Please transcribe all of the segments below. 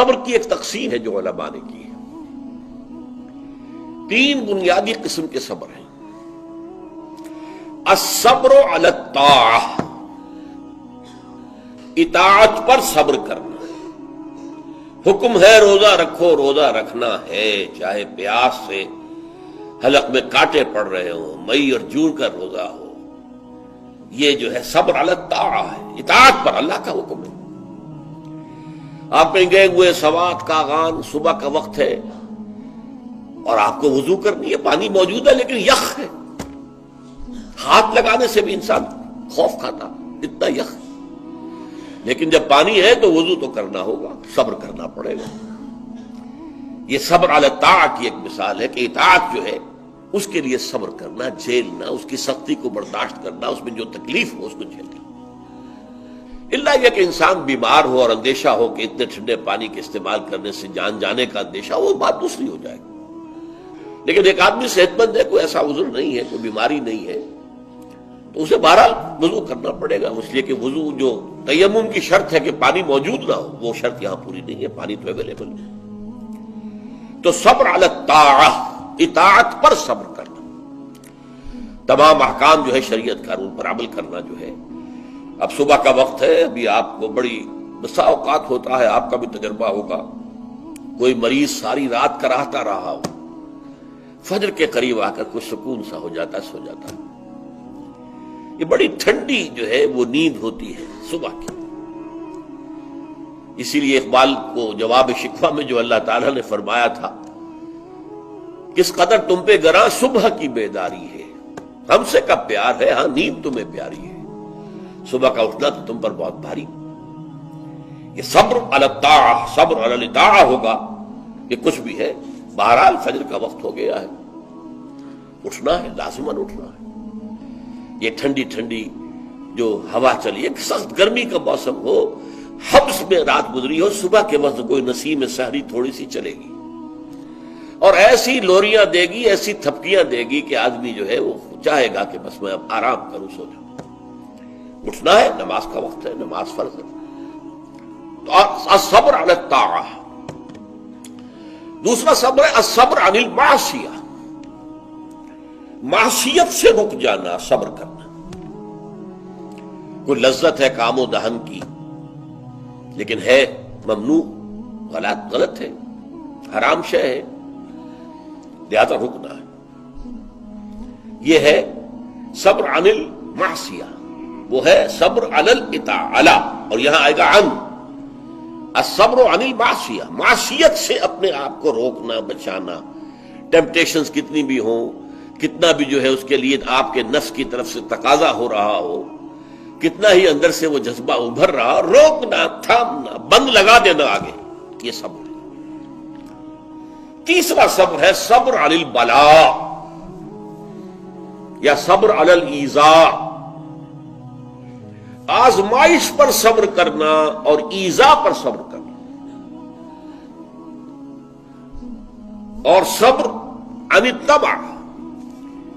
صبر کی ایک تقسیم ہے جو علماء نے کی ہے. 3 بنیادی قسم کے صبر ہیں. الصبر علی الطاعہ، اطاعت پر صبر کرنا. حکم ہے روزہ رکھو، روزہ رکھنا ہے، چاہے پیاس سے حلق میں کانٹے پڑ رہے ہوں، مئی اور جون کا روزہ ہو. یہ جو ہے صبر علی الطاعہ ہے، اطاعت پر اللہ کا حکم ہے. آپ کہیں گئے ہوئے سوات کا آغان، صبح کا وقت ہے اور آپ کو وضو کرنی ہے، پانی موجود ہے لیکن یخ ہے، ہاتھ لگانے سے بھی انسان خوف کھاتا، اتنا یخ. لیکن جب پانی ہے تو وضو تو کرنا ہوگا، صبر کرنا پڑے گا. یہ صبر علی الطاعہ کی ایک مثال ہے کہ اطاعت جو ہے اس کے لیے صبر کرنا، جھیلنا، اس کی سختی کو برداشت کرنا، اس میں جو تکلیف ہو اس کو جھیلنا. اللہ یہ کہ انسان بیمار ہو اور اندیشہ ہو کہ اتنے ٹھنڈے پانی کے استعمال کرنے سے جان جانے کا اندیشہ ہو، وہ بات دوسری ہو جائے گی. لیکن ایک آدمی صحت مند ہے، کوئی ایسا عذر نہیں ہے، کوئی بیماری نہیں ہے، تو اسے بہرحال وضو کرنا پڑے گا. اس لیے کہ وضو جو تیمم کی شرط ہے کہ پانی موجود نہ ہو، وہ شرط یہاں پوری نہیں ہے، پانی تو اویلیبل ہے. تو صبر علی الطاعہ، اطاعت پر صبر کرنا، تمام احکام جو ہے شریعت کا ان پر عمل کرنا جو ہے. اب صبح کا وقت ہے، ابھی آپ کو بڑی بسا اوقات ہوتا ہے، آپ کا بھی تجربہ ہوگا، کوئی مریض ساری رات کراہتا رہا ہو، فجر کے قریب آ کر کچھ سکون سا ہو جاتا ہے، سو جاتا ہے. یہ بڑی ٹھنڈی جو ہے وہ نیند ہوتی ہے صبح کی. اسی لیے اقبال کو جواب شکوہ میں جو اللہ تعالیٰ نے فرمایا تھا، کس قدر تم پہ گراں صبح کی بیداری ہے، ہم سے کب پیار ہے، ہاں نیند تمہیں پیاری ہے، صبح کا اٹھنا تو تم پر بہت بھاری. یہ صبر علی الطاعہ، صبر علی الطاعہ ہوگا کہ کچھ بھی ہے، بہرحال فجر کا وقت ہو گیا ہے، اٹھنا ہے، لازماً اٹھنا ہے. یہ ٹھنڈی ٹھنڈی جو ہوا چلی، ایک سخت گرمی کا موسم ہو، حبس میں رات گزری ہو، صبح کے وقت کوئی نسیم سحری تھوڑی سی چلے گی اور ایسی لوریاں دے گی، ایسی تھپکیاں دے گی کہ آدمی جو ہے وہ چاہے گا کہ بس میں اب آرام کروں، سو جاؤں. اٹھنا ہے، نماز کا وقت ہے، نماز فرض ہے. تو الصبر علی الطاعہ. دوسرا صبر ہے الصبر عن المعصیہ، معصیت سے رک جانا، صبر کرنا. کوئی لذت ہے کام و دہن کی لیکن ہے ممنوع، غلط ہے، حرام شے ہے، لہذا رکنا ہے. یہ ہے صبر عن المعصیہ. وہ ہے صبر علی الاطاعہ، اور یہاں آئے گا عن الصبر عن المعصیہ، معصیت سے اپنے آپ کو روکنا، بچانا. ٹیمپٹیشنز کتنی بھی ہوں، کتنا بھی جو ہے اس کے لیے آپ کے نفس کی طرف سے تقاضا ہو رہا ہو، کتنا ہی اندر سے وہ جذبہ ابھر رہا، روکنا، تھامنا، بند لگا دینا آگے. یہ صبر ہے. تیسرا صبر ہے صبر علی البلاء یا صبر علی الایذاء، آزمائش پر صبر کرنا اور ایذا پر صبر کرنا. اور صبر عن الطبع،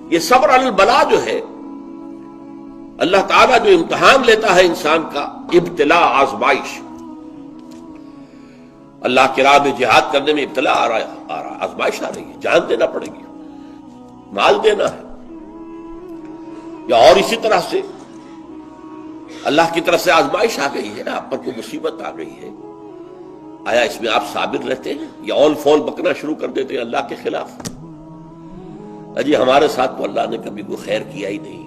یہ صبر علی البلاء جو ہے، اللہ تعالیٰ جو امتحان لیتا ہے انسان کا، ابتلاء، آزمائش. اللہ کی راہ میں جہاد کرنے میں ابتلاء آ رہا، آزمائش آ رہی ہے، جان دینا پڑے گی، مال دینا ہے. یا اور اسی طرح سے اللہ کی طرف سے آزمائش آ گئی ہے، آپ پر کوئی مصیبت آ گئی ہے، آیا اس میں آپ صابر رہتے ہیں یا اول فول بکنا شروع کر دیتے ہیں اللہ کے خلاف؟ اجی ہمارے ساتھ تو اللہ نے کبھی کوئی خیر کیا ہی نہیں،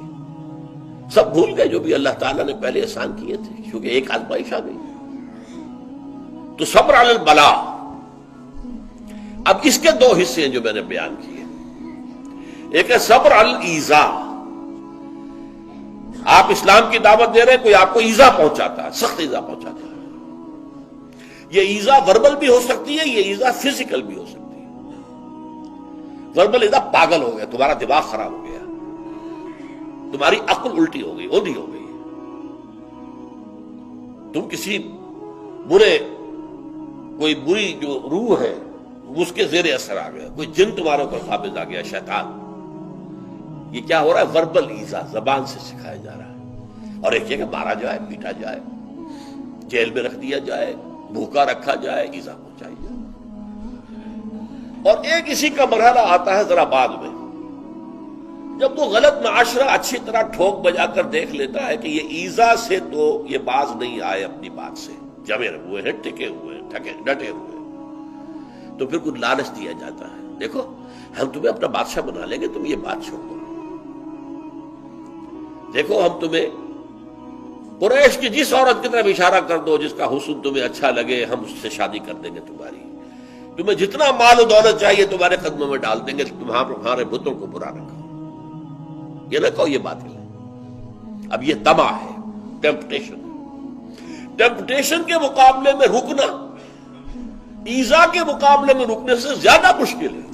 سب بھول گئے جو بھی اللہ تعالیٰ نے پہلے احسان کیے تھے، کیونکہ ایک آزمائش آ گئی. تو صبر علی البلاء. اب اس کے 2 حصے ہیں جو میں نے بیان کیے. ایک ہے صبر علی الایذاء، آپ اسلام کی دعوت دے رہے ہیں، کوئی آپ کو ایذا پہنچاتا ہے، سخت ایذا پہنچاتا ہے. یہ ایذا وربل بھی ہو سکتی ہے، یہ ایذا فزیکل بھی ہو سکتی ہے. وربل ایذا، پاگل ہو گیا، تمہارا دماغ خراب ہو گیا، تمہاری عقل الٹی ہو گئی، اوندھی ہو گئی، تم کسی کوئی بری جو روح ہے اس کے زیر اثر آ گیا، کوئی جن تمہارے اوپر قابض آ گیا، شیطان. یہ کیا ہو رہا ہے؟ وربل ایذا، زبان سے سکھایا جا رہا ہے. اور ایک یہ کہ مارا جائے، پیٹا جائے، جیل میں رکھ دیا جائے، بھوکا رکھا جائے، ایذا پہنچائی جائے۔ اور ایک اسی کا مرحلہ آتا ہے ذرا بعد میں، جب وہ غلط معاشرہ اچھی طرح ٹھوک بجا کر دیکھ لیتا ہے کہ یہ ایذا سے تو یہ باز نہیں آئے، اپنی بات سے جمے ہوئے ہیں، ٹکے ہوئے ہیں، ڈٹے ہوئے ہیں، تو پھر کچھ لالچ دیا جاتا ہے، دیکھو ہم تمہیں اپنا بادشاہ بنا لیں گے، تم یہ بات چھوڑ دو، دیکھو ہم تمہیں قریش کی جس عورت کی طرف اشارہ کر دو جس کا حسن تمہیں اچھا لگے، ہم اس سے شادی کر دیں گے تمہاری، تمہیں جتنا مال و دولت چاہیے تمہارے قدموں میں ڈال دیں گے، تمہارے بتوں کو برا رکھو، یہ نہ کہو یہ باطل ہے۔ اب یہ طمع ہے، ٹیمپٹیشن کے مقابلے میں رکنا ایذا کے مقابلے میں رکنے سے زیادہ مشکل ہے،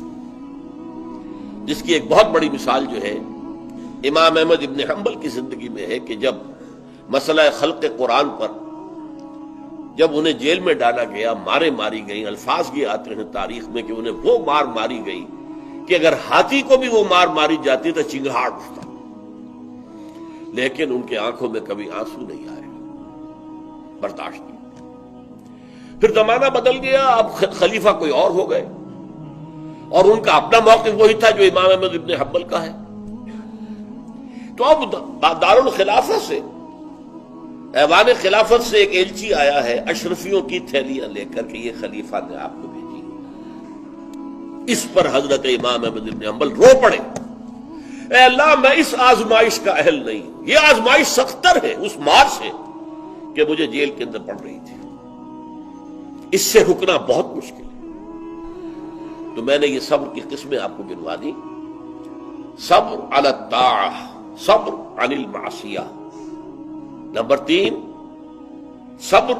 جس کی ایک بہت بڑی مثال جو ہے امام احمد ابن حنبل کی زندگی میں ہے کہ جب مسئلہ خلق قرآن پر جب انہیں جیل میں ڈالا گیا، مارے ماری گئی، الفاظ یہ آتے ہیں تاریخ میں کہ انہیں وہ مار ماری گئی کہ اگر ہاتھی کو بھی وہ مار ماری جاتی تو چنگھاڑ اٹھتا، لیکن ان کے آنکھوں میں کبھی آنسو نہیں آئے، برداشت نہیں۔ پھر زمانہ بدل گیا، اب خلیفہ کوئی اور ہو گئے، اور ان کا اپنا موقف وہی تھا جو امام احمد ابن حنبل کا ہے، تو اب دارالخلافہ سے، ایوان خلافت سے ایک ایلچی آیا ہے اشرفیوں کی تھیلیاں لے کر کہ یہ خلیفہ نے آپ کو بھیجی۔ اس پر حضرت امام احمد بن حنبل رو پڑے، اے اللہ میں اس آزمائش کا اہل نہیں، یہ آزمائش سختر ہے اس مار سے کہ مجھے جیل کے اندر پڑ رہی تھی، اس سے رکنا بہت مشکل ہے۔ تو میں نے یہ صبر کی قسمیں آپ کو گنوا دی، صبر علی الطاعہ، صبر عن المعصیہ، نمبر 3 صبر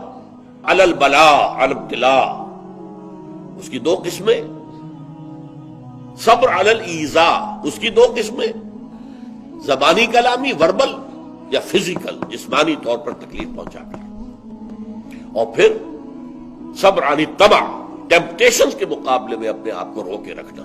علی البلاء، علی الابتلاء، اس کی 2 قسمیں، صبر علی الایذاء، اس کی 2 قسمیں، زبانی کلامی وربل یا فزیکل جسمانی طور پر تکلیف پہنچا کر، اور پھر صبر عن الطمع، ٹیمپٹیشنز کے مقابلے میں اپنے آپ کو روکے رکھنا۔